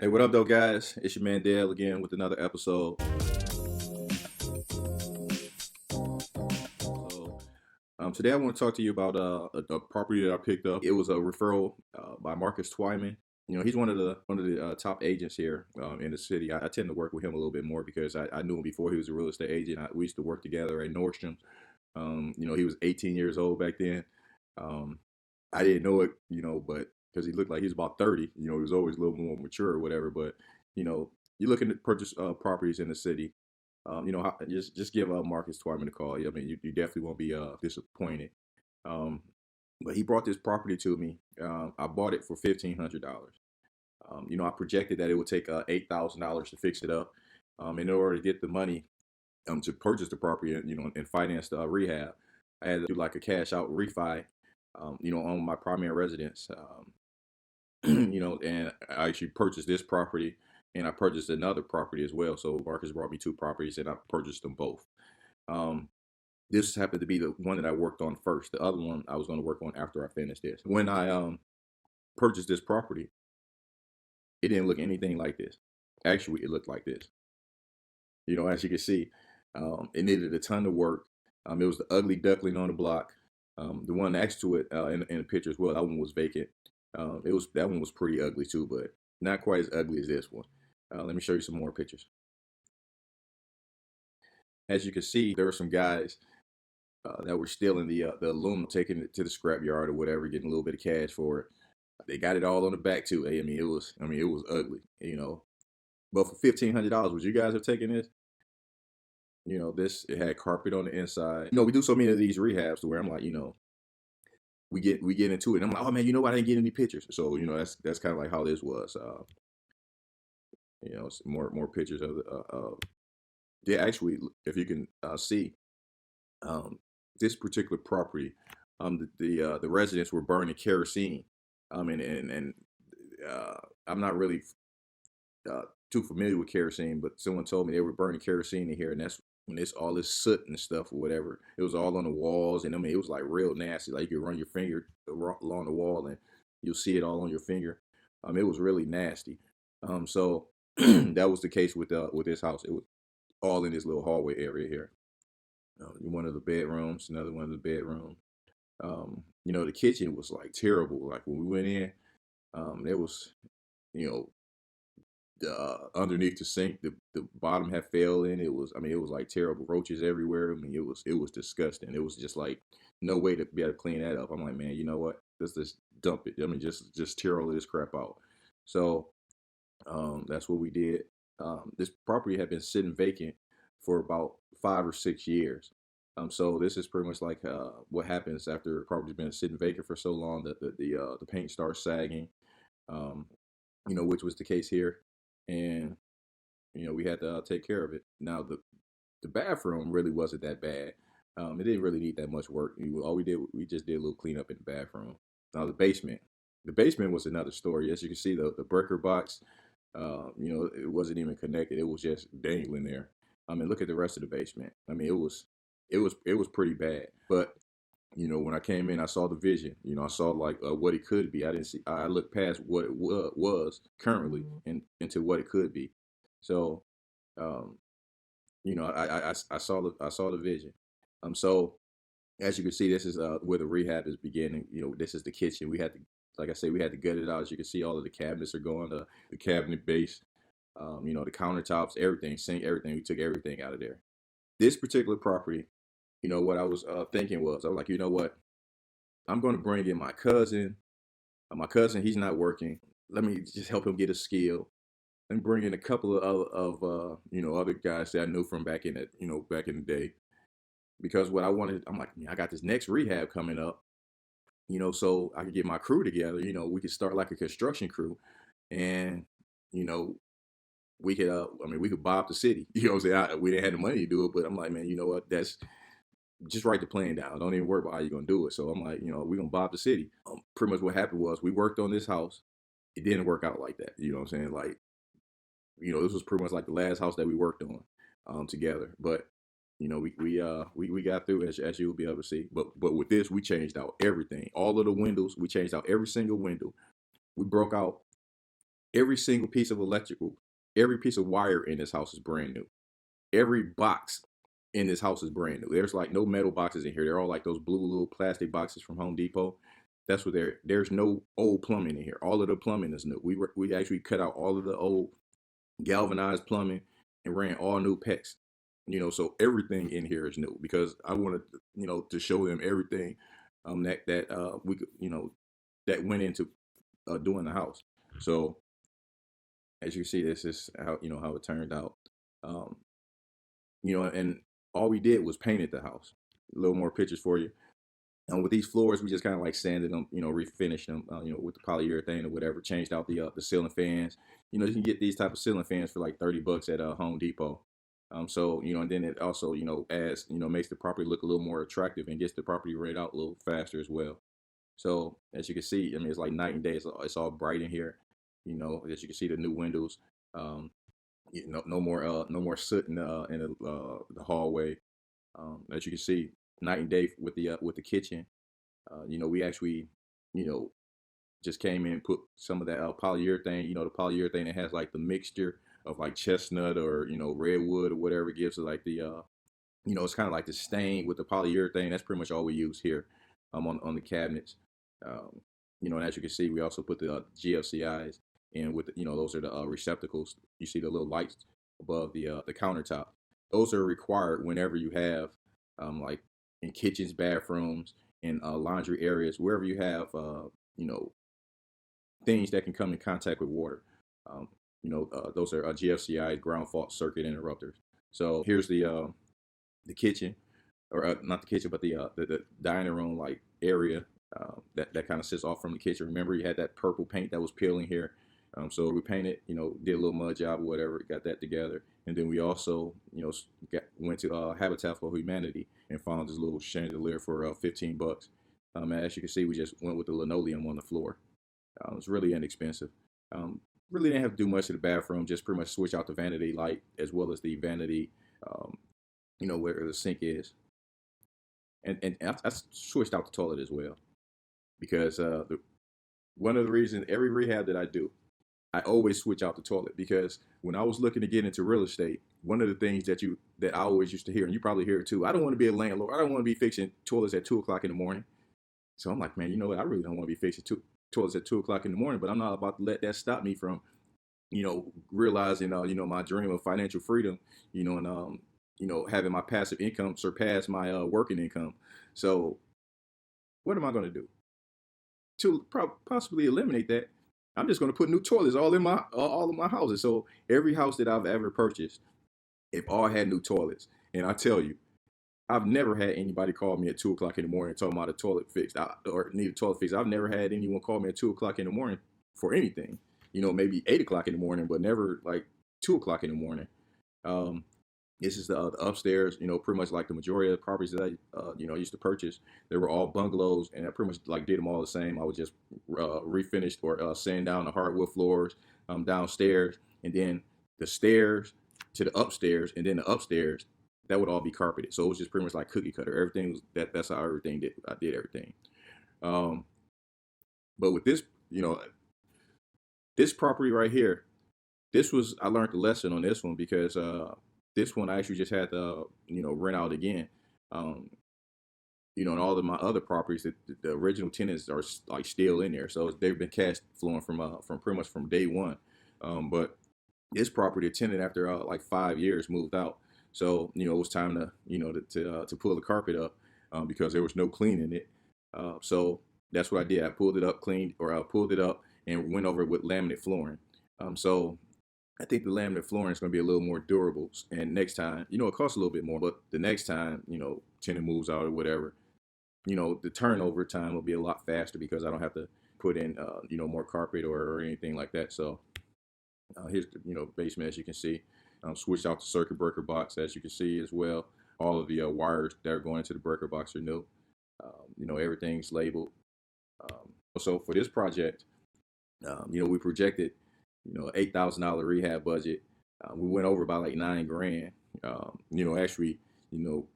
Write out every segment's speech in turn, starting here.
Hey, what up, though, guys? It's your man Dale again with another episode. So, today I want to talk to you about a property that I picked up. It was a referral by Marcus Twyman. He's one of the top agents here in the city. I tend to work with him a little bit more because I knew him before he was a real estate agent. We used to work together at Nordstrom's. He was 18 years old back then. Um, I didn't know it, but because he looked like he was about 30, he was always a little more mature or whatever. But you're looking to purchase properties in the city. Just give Marcus Twyman a call. I mean, you definitely won't be disappointed. Um, but he brought this property to me. I bought it for $1,500. I projected that it would take $8,000 to fix it up. In order to get the money to purchase the property, and finance the rehab, I had to do like a cash out refi, on my primary residence. And I actually purchased this property and I purchased another property as well. So Marcus brought me two properties and I purchased them both. Um, this happened to be the one that I worked on first. The other one I was going to work on after I finished this. When I purchased this property, it didn't look anything like this. Actually, it looked like this. As you can see, it needed a ton of work. It was the ugly duckling on the block. The one next to it in the picture as well, that one was vacant. That one was pretty ugly too, but not quite as ugly as this one. Let me show you some more pictures. As you can see, there were some guys that were stealing the aluminum, taking it to the scrap yard or whatever, getting a little bit of cash for it. They got it all on the back too. I mean, it was ugly, But for $1,500, would you guys have taken this? This it had carpet on the inside. We do so many of these rehabs to where I'm like, we get into it. And I'm like, oh man, I didn't get any pictures. So that's kind of like how this was. Some more pictures of the yeah, actually, if you can see, um, this particular property, the residents were burning kerosene. And I'm not really uh, too familiar with kerosene, but someone told me they were burning kerosene in here, and that's when it's all this soot and stuff or whatever. It was all on the walls, and I mean, it was like real nasty. Like you could run your finger along the wall, and you'll see it all on your finger. It was really nasty. So that was the case with this house. It was all in this little hallway area here. One of the bedrooms, another one of the bedrooms. The kitchen was like terrible. Like when we went in, it was, you know, underneath the sink, the bottom had fell in. It was like terrible, roaches everywhere. I mean, it was disgusting. It was just like no way to be able to clean that up. I'm like, man, you know what? Let's just dump it. I mean, just tear all of this crap out. So that's what we did. This property had been sitting vacant for about 5 or 6 years. So this is pretty much like what happens after a property's been sitting vacant for so long that the paint starts sagging. Um, which was the case here, and we had to take care of it. Now the bathroom really wasn't that bad. It didn't really need that much work. All we just did a little cleanup in the bathroom. Now the basement was another story. As you can see, the breaker box, it wasn't even connected. It was just dangling there. I mean, look at the rest of the basement. I mean, it was pretty bad. But when I came in, I saw the vision. I saw like what it could be. I didn't see. I looked past what it was currently and into what it could be. So, um, I saw the vision. So as you can see, this is where the rehab is beginning. This is the kitchen. Like I say, we had to gut it out. As you can see, all of the cabinets are going. The cabinet base, the countertops, everything, sink, everything. We took everything out of there. This particular property, what I was thinking was, I was like, you know what? I'm going to bring in my cousin. He's not working. Let me just help him get a skill. And bring in a couple of other guys that I knew from back in the day. Because what I wanted, I'm like, I got this next rehab coming up. So I could get my crew together. We could start like a construction crew, and you know, we could buy up the city. What I'm saying? We didn't have the money to do it, but I'm like, man, you know what? That's just write the plan down. Don't even worry about how you're gonna do it. So I'm like, we're gonna buy up the city. Pretty much what happened was we worked on this house. It didn't work out like that. You know what I'm saying? Like, this was pretty much like the last house that we worked on together. But we got through, as you will be able to see. But with this, we changed out everything. All of the windows, we changed out every single window. We broke out Every single piece of electrical, every piece of wire in this house is brand new. Every box in this house is brand new. There's like no metal boxes in here. They're all like those blue little plastic boxes from Home Depot. That's what they're. There's no old plumbing in here. All of the plumbing is new. We actually cut out all of the old galvanized plumbing and ran all new PEX. So everything in here is new because I wanted, to show them everything that we could, that went into doing the house. So as you see, this is how it turned out. Um, and all we did was painted the house. A little more pictures for you. And with these floors, we just kind of like sanded them, refinished them, with the polyurethane or whatever. Changed out the ceiling fans. You can get these type of ceiling fans for like $30 at Home Depot. So and then it also adds makes the property look a little more attractive and gets the property rate out a little faster as well. So as you can see, I mean it's like night and day. It's all bright in here. As you can see the new windows. Um, no more soot in the hallway. As you can see, night and day with the kitchen. We actually, you know, just came in and put some of that polyurethane. The polyurethane that has like the mixture of like chestnut or redwood or whatever gives it like it's kind of like the stain with the polyurethane. That's pretty much all we use here, on the cabinets. Um, and as you can see, we also put the GFCIs in with those are the receptacles. You see the little lights above the countertop. Those are required whenever you have like in kitchens, bathrooms, and laundry areas, wherever you have you know things that can come in contact with water. Those are GFCI, ground fault circuit interrupters. So here's the kitchen, or not the kitchen, but the dining room like area that kind of sits off from the kitchen. Remember, you had that purple paint that was peeling here. So we painted, did a little mud job or whatever, got that together, and then we also, went to Habitat for Humanity and found this little chandelier for $15. And as you can see, we just went with the linoleum on the floor. It's really inexpensive. Um, really didn't have to do much to the bathroom, just pretty much switch out the vanity light as well as the vanity, um, where the sink is. And I switched out the toilet as well because one of the reasons every rehab that I do, I always switch out the toilet because when I was looking to get into real estate, one of the things that I always used to hear, and you probably hear it too, I don't want to be a landlord. I don't want to be fixing toilets at 2 o'clock in the morning. So I'm like, man, you know what? I really don't want to be fixing toilets at 2 o'clock in the morning, but I'm not about to let that stop me from, realizing, my dream of financial freedom, and having my passive income surpass my working income. So what am I going to do to possibly eliminate that? I'm just going to put new toilets all of my houses. So every house that I've ever purchased, it all had new toilets. And I tell you, I've never had anybody call me at 2 o'clock in the morning talking about a toilet fixed or need a toilet fixed. I've never had anyone call me at 2 o'clock in the morning for anything. Maybe 8 o'clock in the morning, but never like 2 o'clock in the morning. Um, this is the upstairs. Pretty much like the majority of the properties that I used to purchase, they were all bungalows, and I pretty much like did them all the same. I would just refinish or sand down the hardwood floors downstairs, and then the stairs to the upstairs, and then the upstairs that would all be carpeted. So it was just pretty much like cookie cutter. Everything was that's how everything did. I did everything. Um, but with this property right here, I learned the lesson on this one because this one I actually just had to rent out again. Um, and all of my other properties, the original tenants are like still in there, so they've been cash flowing from pretty much from day one. But this property, the tenant after like 5 years moved out, so it was time to to pull the carpet up because there was no cleaning it. So that's what I did. I pulled it up, cleaned, or I pulled it up and went over it with laminate flooring. So I think the laminate flooring is going to be a little more durable. And next time, it costs a little bit more, but the next time, tenant moves out or whatever, the turnover time will be a lot faster because I don't have to put in, more carpet or anything like that. So here's the, basement as you can see. Switched out the circuit breaker box as you can see as well. All of the wires that are going into the breaker box are new. Everything's labeled. So for this project, we projected, $8,000 rehab budget. We went over by like 9 grand. Actually,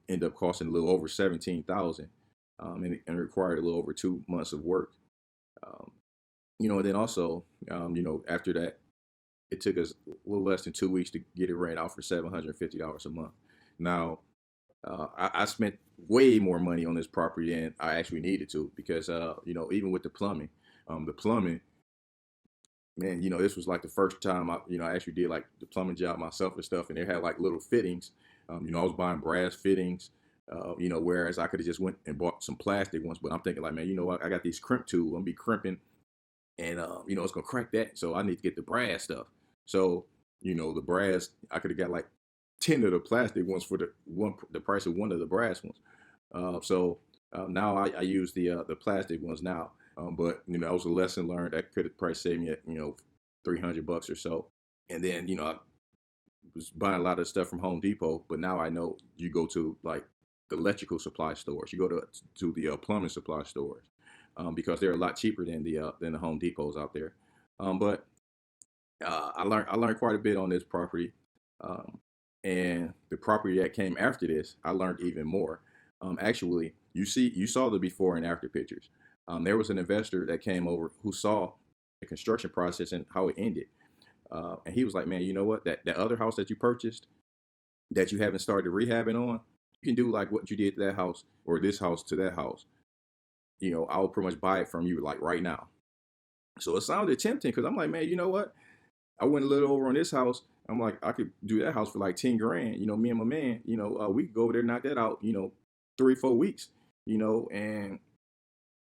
end up costing a little over 17,000, and required a little over 2 months of work. Um, and then also, after that, it took us a little less than 2 weeks to get it rent out for $750 a month. Now, I spent way more money on this property than I actually needed to because, even with the plumbing, man, this was like the first time I actually did like the plumbing job myself and stuff, and it had like little fittings. I was buying brass fittings, whereas I could have just went and bought some plastic ones. But I'm thinking like, man, you know what? I got these crimp tools. I'm gonna be crimping, and it's gonna crack that. So I need to get the brass stuff. So the brass, I could have got like 10 of the plastic ones for the price of one of the brass ones. So now I use the plastic ones now. But that was a lesson learned. That could have probably saved me, 300 bucks or so. And then I was buying a lot of stuff from Home Depot, but now I know you go to like the electrical supply stores. You go to the plumbing supply stores because they're a lot cheaper than the Home Depots out there. But I learned quite a bit on this property, um, and the property that came after this, I learned even more. Actually, you saw the before and after pictures. There was an investor that came over who saw the construction process and how it ended, and he was like, "Man, you know what? That other house that you purchased that you haven't started rehabbing on, you can do like what you did to that house or this house to that house. I'll pretty much buy it from you like right now." So it sounded tempting because I'm like, man, you know what? I went a little over on this house. I'm like, I could do that house for like 10 grand. Me and my man, we could go over there, knock that out, 3, 4 weeks, and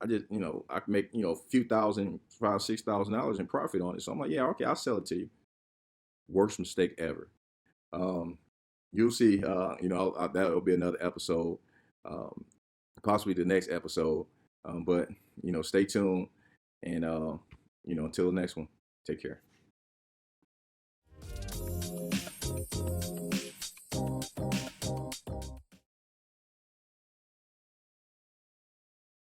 I just, I could make, a few thousand, $5,000, $6,000 in profit on it. So I'm like, yeah, okay, I'll sell it to you. Worst mistake ever. Um, you'll see, that'll be another episode, um, possibly the next episode. But, stay tuned. And, until the next one, take care.